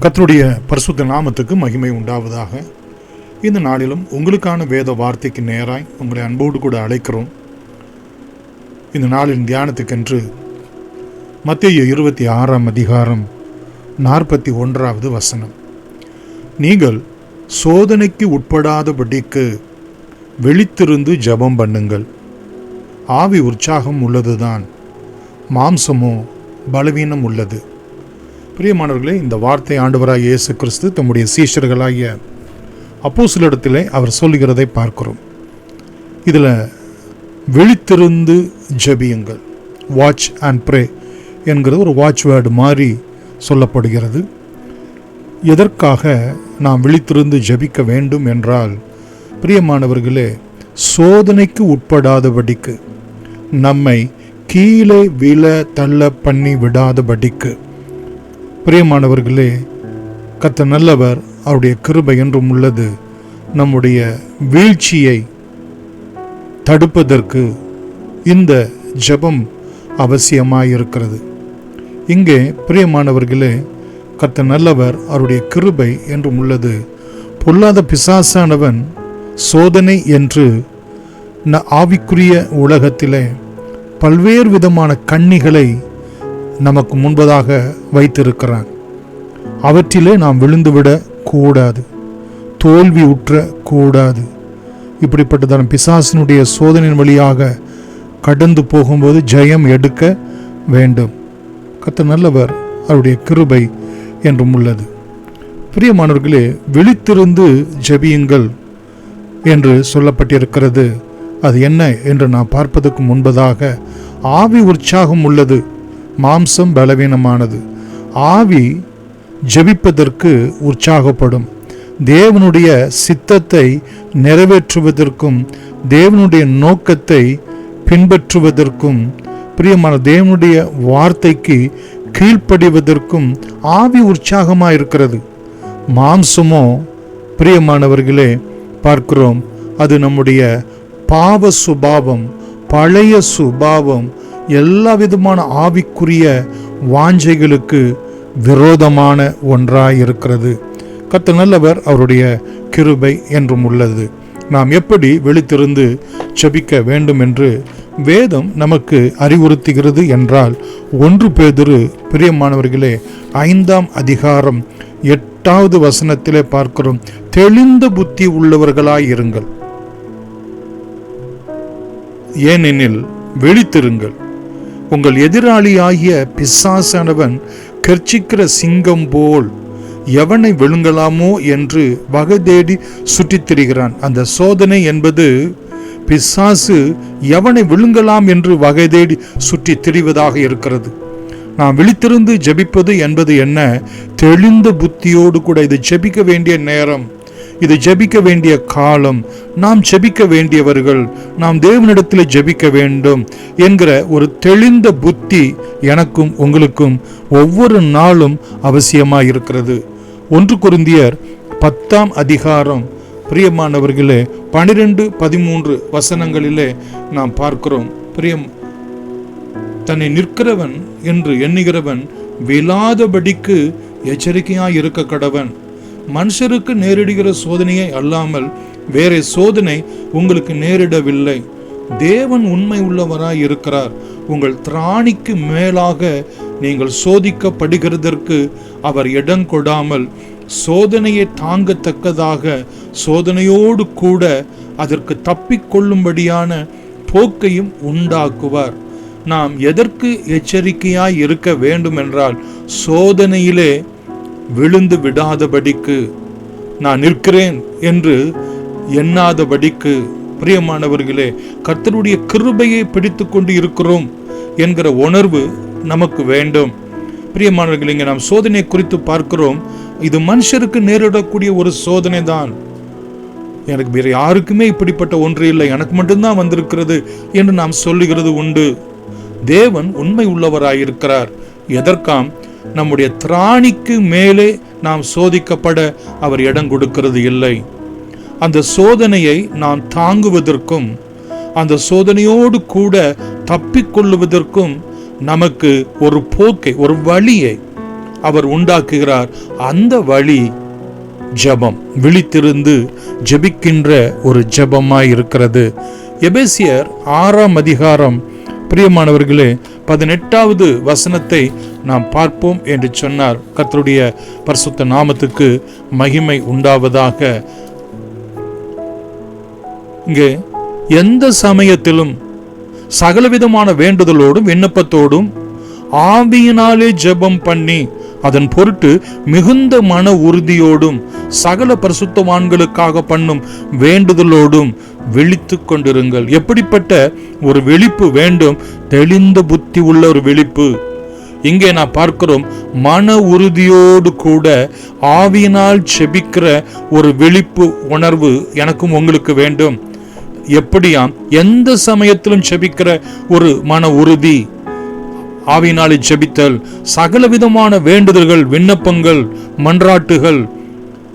கர்த்தருடைய பரிசுத்த நாமத்துக்கு மகிமை உண்டாவதாக. இந்த நாளிலும் உங்களுக்கான வேத வார்த்தைக்கு நேராய் உங்களை அன்போடு கூட அழைக்கிறோம். இந்த நாளின் தியானத்துக்கென்று மத்தேயு 26 அதிகாரம் 41வது வசனம். நீங்கள் சோதனைக்கு உட்படாதபடிக்கு விழித்திருந்து ஜெபம் பண்ணுங்கள். ஆவி உற்சாகம் உள்ளதுதான், மாம்சமோ பலவீனம் உள்ளது. பிரியமானவர்களே, இந்த வார்த்தை ஆண்டவராகிய இயேசு கிறிஸ்து தம்முடைய சீஷர்களாகிய அப்போஸ்தலரிடத்திலே அவர் சொல்லுகிறதை பார்க்கிறோம். இதில் விழித்திருந்து ஜெபியுங்கள், வாட்ச் அண்ட் ப்ரே என்கிறது ஒரு வாட்ச் வேர்டு மாதிரி சொல்லப்படுகிறது. எதற்காக நாம் விழித்திருந்து ஜெபிக்க வேண்டும் என்றால், பிரியமானவர்களே, சோதனைக்கு உட்படாதபடிக்கு, நம்மை கீழே விழ தள்ள பண்ணி விடாதபடிக்கு. பிரியமானவர்களே, கர்த்தர் நல்லவர், அவருடைய கிருபை என்றும் உள்ளது. நம்முடைய வீழ்ச்சியை தடுப்பதற்கு இந்த ஜெபம் அவசியமாயிருக்கிறது. இங்கே பிரியமானவர்களே, கர்த்தர் நல்லவர், அவருடைய கிருபை என்றும் உள்ளது. பொல்லாத பிசாசானவன் சோதனை என்று ஆவிக்குரிய உலகத்திலே பல்வேறு விதமான கண்ணிகளை நமக்கு முன்பதாக வைத்திருக்கிறான். அவற்றிலே நாம் விழுந்துவிடக் கூடாது, தோல்வி உற்ற கூடாது. இப்படிப்பட்டதான பிசாசினுடைய சோதனையின் வழியாக கடந்து போகும்போது ஜெயம் எடுக்க வேண்டும். கர்த்தர் நல்லவர், அவருடைய கிருபை என்றும் உள்ளது. பிரியமானவர்களே, விழித்திருந்து ஜெபியுங்கள் என்று சொல்லப்பட்டிருக்கிறது. அது என்ன என்று நாம் பார்ப்பதற்கு முன்பதாக, ஆவி உற்சாகம் உள்ளது, மாம்சம் பலவீனமானது. ஆவி ஜெபிப்பதற்கு உற்சாகப்படும். தேவனுடைய சித்தத்தை நிறைவேற்றுவதற்கும், தேவனுடைய நோக்கத்தை பின்பற்றுவதற்கும், பிரியமான தேவனுடைய வார்த்தைக்கு கீழ்ப்படிவதற்கும் ஆவி உற்சாகமாக இருக்கிறது. மாம்சமோ பிரியமானவர்களே பார்க்கிறோம், அது நம்முடைய பாவ சுபாவம், பழைய சுபாவம், எல்லா விதமான ஆவிக்குரிய வாஞ்சைகளுக்கு விரோதமான ஒன்றாயிருக்கிறது. கர்த்தர் நல்லவர், அவருடைய கிருபை என்றும் உள்ளது. நாம் எப்படி விழித்திருந்து ஜெபிக்க வேண்டும் என்று வேதம் நமக்கு அறிவுறுத்துகிறது என்றால், 1 பேதுரு பிரியமானவர்களே 5ஆம் அதிகாரம் 8வது வசனத்திலே பார்க்கிறோம், தெளிந்த புத்தி உள்ளவர்களாயிருங்கள், ஏனெனில் விழித்திருங்கள், உங்கள் எதிராளியாகிய பிசாசானவன் கர்ச்சிக்கிற சிங்கம் போல் எவனை விழுங்கலாமோ என்று வகை தேடி சுற்றித் திரிகிறான். அந்த சோதனை என்பது பிசாசு எவனை விழுங்கலாம் என்று வகை தேடி சுற்றி திரிவதாக இருக்கிறது. நாம் விழித்திருந்து ஜெபிப்பது என்பது என்ன? தெளிந்த புத்தியோடு கூட. இது ஜெபிக்க வேண்டிய நேரம், இது ஜெபிக்க வேண்டிய காலம், நாம் ஜெபிக்க வேண்டியவர்கள், நாம் தேவனிடத்தில் ஜெபிக்க வேண்டும் என்கிற ஒரு தெளிந்த புத்தி எனக்கும் உங்களுக்கும் ஒவ்வொரு நாளும் அவசியமாயிருக்கிறது. 1 கொரிந்தியர் 10ஆம் அதிகாரம் பிரியமானவர்களே 12-13 வசனங்களிலே நாம் பார்க்கிறோம். தன்னை நிற்கிறவன் என்று எண்ணுகிறவன் விழாதபடிக்கு எச்சரிக்கையாய் இருக்க கடவன். மனுஷருக்கு நேரிடுகிற சோதனையை அல்லாமல் வேற சோதனை உங்களுக்கு நேரிடவில்லை. தேவன் உண்மை உள்ளவராய் இருக்கிறார். உங்கள் திராணிக்கு மேலாக நீங்கள் சோதிக்கப்படுகிறதற்கு அவர் இடம் கொடாமல் சோதனையை தாங்கத்தக்கதாக சோதனையோடு கூட அதற்கு தப்பிக்கொள்ளும்படியான போக்கையும் உண்டாக்குவார். நாம் எதற்கு எச்சரிக்கையாய் இருக்க வேண்டும் என்றால், சோதனையிலே விழுந்து விடாதபடிக்கு, நான் நிற்கிறேன் என்று எண்ணாதபடிக்கு. பிரியமானவர்களே, கர்த்தருடைய கிருபையை பிடித்து கொண்டு இருக்கிறோம் என்கிற உணர்வு நமக்கு வேண்டும். பிரியமானவர்களே, இங்கே நாம் சோதனை குறித்து பார்க்கிறோம். இது மனுஷருக்கு நேரிடக்கூடிய ஒரு சோதனை தான். எனக்கு வேற யாருக்குமே இப்படிப்பட்ட ஒன்று இல்லை, எனக்கு மட்டும்தான் வந்திருக்கிறது என்று நாம் சொல்லுகிறது உண்டு. தேவன் உண்மை உள்ளவராயிருக்கிறார். எதற்காம்? நம்முடைய திராணிக்கு மேலே நாம் சோதிக்கப்பட அவர் இடம் கொடுக்கிறது இல்லை. அந்த சோதனையை நாம் தாங்குவதற்கும், அந்த சோதனையோடு கூட தப்பிக்கொள்ளுவதற்கும் நமக்கு ஒரு போக்கை, ஒரு வழியை அவர் உண்டாக்குகிறார். அந்த வழி ஜெபம், விழித்திருந்து ஜெபிக்கின்ற ஒரு ஜெபமாய் இருக்கிறது. எபேசியர் 6ஆம் அதிகாரம் பிரியமானவர்களே 18வது வசனத்தை நாம் பார்ப்போம் என்று சொன்னார். கர்த்தருடைய பரிசுத்த நாமத்துக்கு மகிமை உண்டாவதாக. இங்கே எந்த சமயத்திலும் சகலவிதமான வேண்டுதலோடும் விண்ணப்பத்தோடும் ஆவியினாலே ஜெபம் பண்ணி அதன் பொருட்டு மிகுந்த மன உறுதியோடும் சகல பரிசுத்தவான்களுக்காக பண்ணும் வேண்டுதலோடும் விழித்து கொண்டிருங்கள். எப்படிப்பட்ட ஒரு விழிப்பு வேண்டும்? தெளிந்த புத்தி உள்ள ஒரு விழிப்பு. இங்கே நான் பார்க்கிறோம், மன உறுதியோடு கூட ஆவியினால் செபிக்கிற ஒரு விழிப்பு உணர்வு எனக்கும் உங்களுக்கு வேண்டும். எப்படியாம்? எந்த சமயத்திலும் செபிக்கிற ஒரு மன உறுதி, ஆவியினாலே ஜெபித்தல், சகலவிதமான வேண்டுதல்கள், விண்ணப்பங்கள், மன்றாட்டுகள்.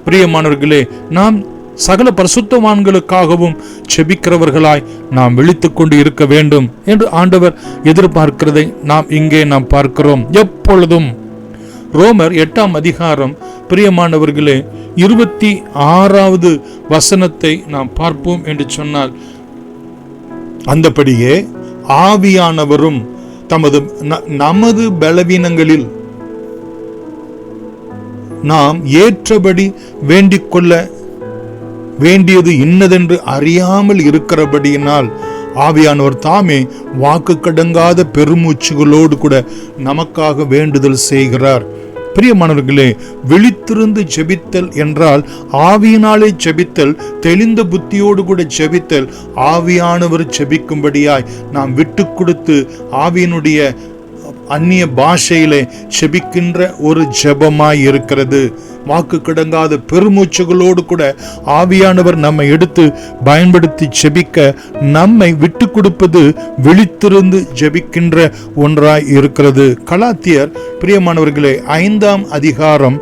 பிரியமானவர்களே, நாம் சகல பரிசுத்தவான்களுக்காகவும் செபிக்கிறவர்களாய் நாம் விழித்துக் கொண்டு இருக்க வேண்டும் என்று ஆண்டவர் எதிர்பார்க்கிறதை நாம் பார்க்கிறோம் எப்பொழுதும். ரோமர் 8ஆம் அதிகாரம் பிரியமானவர்களே 26வது வசனத்தை நாம் பார்ப்போம் என்று சொன்னால், அந்தபடியே ஆவியானவரும் நமது பலவீனங்களில் நாம் ஏற்றபடி வேண்டிக் கொள்ள வேண்டியது இன்னதென்று அறியாமல் இருக்கிறபடியினால் ஆவியானவர் தாமே வாக்கு கடங்காத பெருமூச்சுகளோடு கூட நமக்காக வேண்டுதல் செய்கிறார். பிரியமானவர்களே, விழித்திருந்து ஜெபித்தல் என்றால் ஆவியினாலே ஜெபித்தல், தெளிந்த புத்தியோடு கூட ஜெபித்தல், ஆவியானவர் ஜெபிக்கும்படியாய் நாம் விட்டு கொடுத்து ஆவியினுடைய அந்நிய பாஷையிலே செபிக்கின்ற ஒரு ஜெபமாய் இருக்கிறது. வாக்கு கிடங்காத பெருமூச்சுகளோடு கூட ஆவியானவர் நம்மை எடுத்து பயன்படுத்தி செபிக்க நம்மை விட்டு கொடுப்பது விழித்திருந்து ஜெபிக்கின்ற ஒன்றாய் இருக்கிறது. கலாத்தியர் பிரியமானவர்களே 5ஆம் அதிகாரம்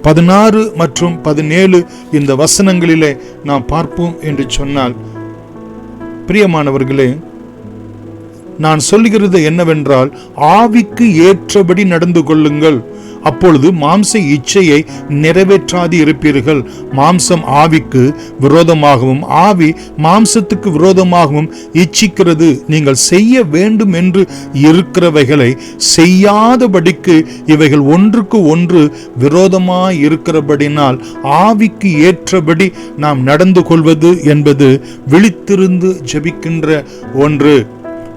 16 மற்றும் 17 இந்த வசனங்களிலே நாம் பார்ப்போம் என்று சொன்னால், பிரியமானவர்களே, நான் சொல்லுகிறது என்னவென்றால், ஆவிக்கு ஏற்றபடி நடந்து கொள்ளுங்கள், அப்பொழுது மாம்ச இச்சையை நிறைவேற்றாது இருப்பீர்கள். மாம்சம் ஆவிக்கு விரோதமாகவும் ஆவி மாம்சத்துக்கு விரோதமாகவும் இச்சிக்கிறது. நீங்கள் செய்ய வேண்டும் என்று இருக்கிறவைகளை செய்யாதபடிக்கு இவைகள் ஒன்றுக்கு ஒன்று விரோதமாய் இருக்கிறபடினால் ஆவிக்கு ஏற்றபடி நாம் நடந்து கொள்வது என்பது விழித்திருந்து ஜெபிக்கின்ற ஒன்று.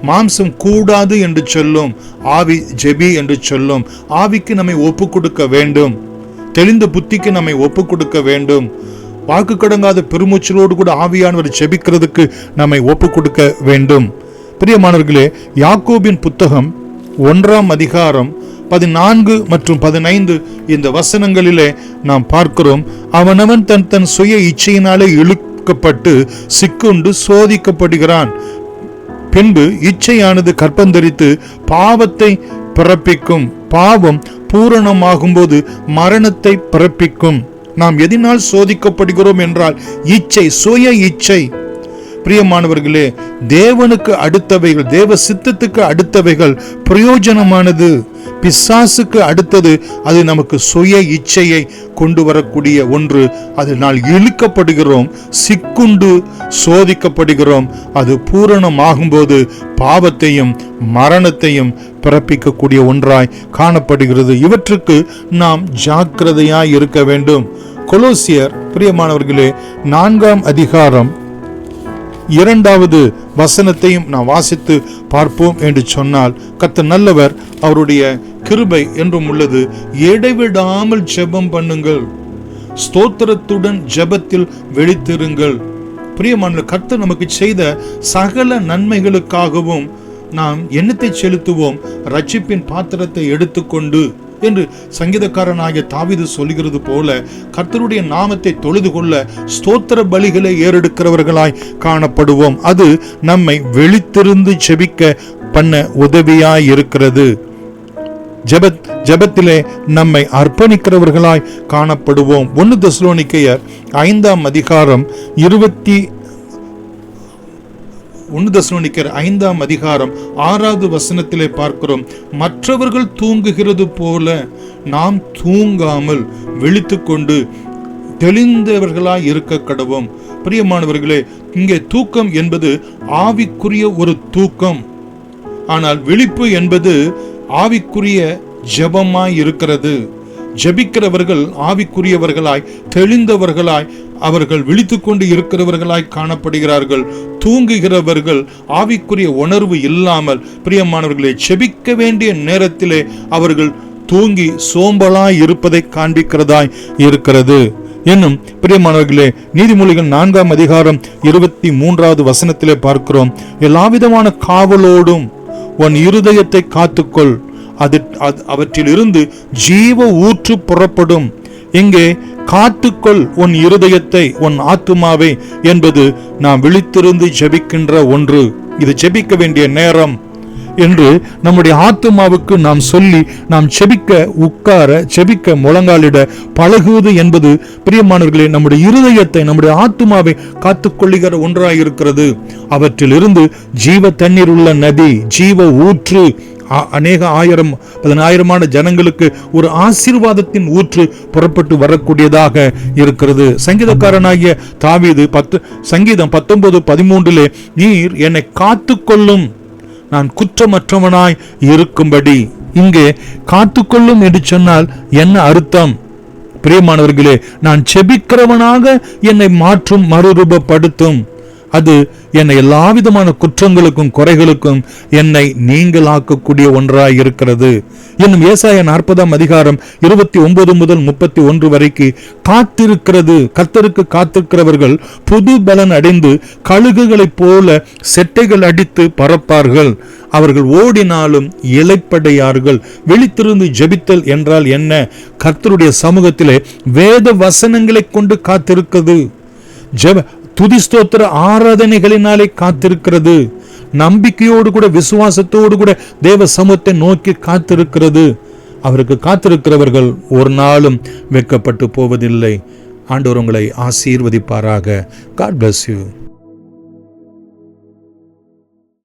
மாம்சம் கூடாது என்று சொல்லும், ஆவி ஜெபி என்று சொல்லும். ஆவிக்கு நம்மை ஒப்பு கொடுக்க வேண்டும், தெளிந்த புத்திக்கு நம்மை ஒப்பு கொடுக்க வேண்டும். வாக்கு கடங்காத பெருமூச்சலோடு கூட ஆவியானவர் ஜெபிக்கிறதுக்கு நம்மை ஒப்பு கொடுக்க வேண்டும். பிரியமானவர்களே, யாக்கோபின் புத்தகம் 1ஆம் அதிகாரம் 14 மற்றும் 15 இந்த வசனங்களிலே நாம் பார்க்கிறோம். அவனவன் தன் சுய இச்சையினாலே இழுக்கப்பட்டு சிக்குண்டு சோதிக்கப்படுகிறான். பின்பு இச்சையானது கற்பந்தரித்து பாவத்தை பிறப்பிக்கும். பாவம் பூரணமாகும் போது மரணத்தை பிறப்பிக்கும். நாம் எதனால் சோதிக்கப்படுகிறோம் என்றால் இச்சை, சுய இச்சை. பிரியமானவர்களே, தேவனுக்கு அடுத்தவைகள், தேவ சித்தத்துக்கு அடுத்தவைகள் பிரயோஜனமானது. பிசாசுக்கு அடுத்தது அது நமக்கு சுய இச்சையை கொண்டு வரக்கூடிய ஒன்று. அதனால் இழுக்கப்படுகிறோம், சிக்குண்டு சோதிக்கப்படுகிறோம். அது பூரணமாகும் போது பாவத்தையும் மரணத்தையும் பிறப்பிக்கக்கூடிய ஒன்றாய் காணப்படுகிறது. இவற்றுக்கு நாம் ஜாக்கிரதையாய் இருக்க வேண்டும். கொலோசியர் பிரியமானவர்களே 4ஆம் அதிகாரம் 2வது வசனத்தையும் நாம் வாசித்து பார்ப்போம் என்று சொன்னால், கர்த்தர் நல்லவர், அவருடைய கிருபை என்றும் உள்ளது. இடைவிடாமல் ஜெபம் பண்ணுங்கள், ஸ்தோத்திரத்துடன் ஜெபத்தில் விழித்திருங்கள். பிரியமான கர்த்தர் நமக்கு செய்த சகல நன்மைகளுக்காகவும் நாம் எண்ணத்தை செலுத்துவோம். ரட்சிப்பின் பாத்திரத்தை எடுத்துக்கொண்டு என்று சங்கீதக்காரனாகிய தாவீது சொல்கிறது போல கர்த்தருடைய நாமத்தை தொழுது கொள்ள ஸ்தோத்திர பலிகளை ஏறெடுக்கிறவர்களாய் காணப்படுவோம். அது நம்மை விழித்திருந்து ஜெபிக்க பண்ண உதவியாய் இருக்கிறது. ஜெபத்திலே நம்மை அர்ப்பணிக்கிறவர்களாய் காணப்படுவோம். 1 தெசலோனிக்கேயர் 5ஆம் அதிகாரம் 1 தெசலோனிக்கர் 5ஆம் அதிகாரம் 6வது வசனத்திலே பார்க்கிறோம், மற்றவர்கள் தூங்குகிறது போல நாம் தூங்காமல் விழித்துக்கொண்டு தெளிந்தவர்களாய் இருக்க கடவோம். பிரியமானவர்களே, இங்கே தூக்கம் என்பது ஆவிக்குரிய ஒரு தூக்கம். ஆனால் விழிப்பு என்பது ஆவிக்குரிய ஜெபமாய் இருக்கிறது. ஜெபிக்கிறவர்கள் ஆவிக்குரியவர்களாய் தெளிந்தவர்களாய் அவர்கள் விழித்துக்கொண்டு இருக்கிறவர்களாய் காணப்படுகிறார்கள். தூங்குகிறவர்கள் ஆவிக்குரிய உணர்வு இல்லாமல், பிரியமானவர்களே, ஜெபிக்க வேண்டிய நேரத்திலே அவர்கள் தூங்கி சோம்பலாய் இருப்பதை காண்பிக்கிறதாய் இருக்கிறது. என்னும் பிரியமானவர்களே, நீதிமொழிகள் 4ஆம் அதிகாரம் 23வது வசனத்திலே பார்க்கிறோம், எல்லாவிதமான காவலோடும் உன் இருதயத்தை காத்துக்கொள், அவற்றிலிருந்து ஜீவ ஊற்று புறப்படும். இங்கே காத்துக்கொள் உன் இருதயத்தை, உன் ஆத்துமாவை என்பது நாம் விழித்திருந்து ஜெபிக்கின்ற ஒன்று. இது ஜெபிக்க வேண்டிய நேரம் என்று நம்முடைய ஆத்துமாவுக்கு நாம் சொல்லி நாம் செபிக்க உட்கார, செபிக்க முழங்காலிட பழகுவது என்பது பிரியமானவர்களே நம்முடைய இருதயத்தை, நம்முடைய ஆத்துமாவை காத்துக்கொள்ளுகிற ஒன்றாயிருக்கிறது. அவற்றிலிருந்து ஜீவ தண்ணீர் உள்ள நதி, ஜீவ ஊற்று, அநேக 1000 ஜனங்களுக்கு ஒரு ஆசீர்வாதத்தின் ஊற்று புறப்பட்டு வரக்கூடியதாக இருக்கிறது. சங்கீதக்காரனாகிய தாவீது சங்கீதம் 19:13 நீர் என்னை காத்துக்கொள்ளும், நான் குற்றமற்றவனாய் இருக்கும்படி. இங்கே காத்துக்கொள்ளும் என்று சொன்னால் என்ன அர்த்தம்? பிரியமானவர்களே, நான் செபிக்கிறவனாக என்னை மாற்றும், மறுரூபப்படுத்தும். அது என்னை எல்லாவிதமான குற்றங்களுக்கும் குறைகளுக்கும் என்னை நீங்களாக்கக்கூடிய ஒன்றாய் இருக்கிறது. இன்னும் ஏசாயா 40ஆம் அதிகாரம் 29 முதல் 31 வரைக்கும் காத்திருக்கிறது. கர்த்தருக்கு காத்திருக்கிறவர்கள் புது பலன் அடைந்து கழுகுகளைப் போல செட்டைகள் அடித்து பறப்பார்கள். அவர்கள் ஓடினாலும் இளைப்படையார்கள். விழித்திருந்து ஜெபித்தல் என்றால் என்ன? கர்த்தருடைய சமூகத்திலே வேத வசனங்களை கொண்டு காத்திருக்கிறது. துதி ஸ்தோத்திர ஆராதனைகளினாலே காத்திருக்கிறது. நம்பிக்கையோடு கூட, விசுவாசத்தோடு கூட தேவ சமூகத்தை நோக்கி காத்திருக்கிறது. அவருக்கு காத்திருக்கிறவர்கள் ஒரு நாளும் வெட்கப்பட்டு போவதில்லை. ஆண்டவர் உங்களை ஆசீர்வதிப்பாராக. God bless you.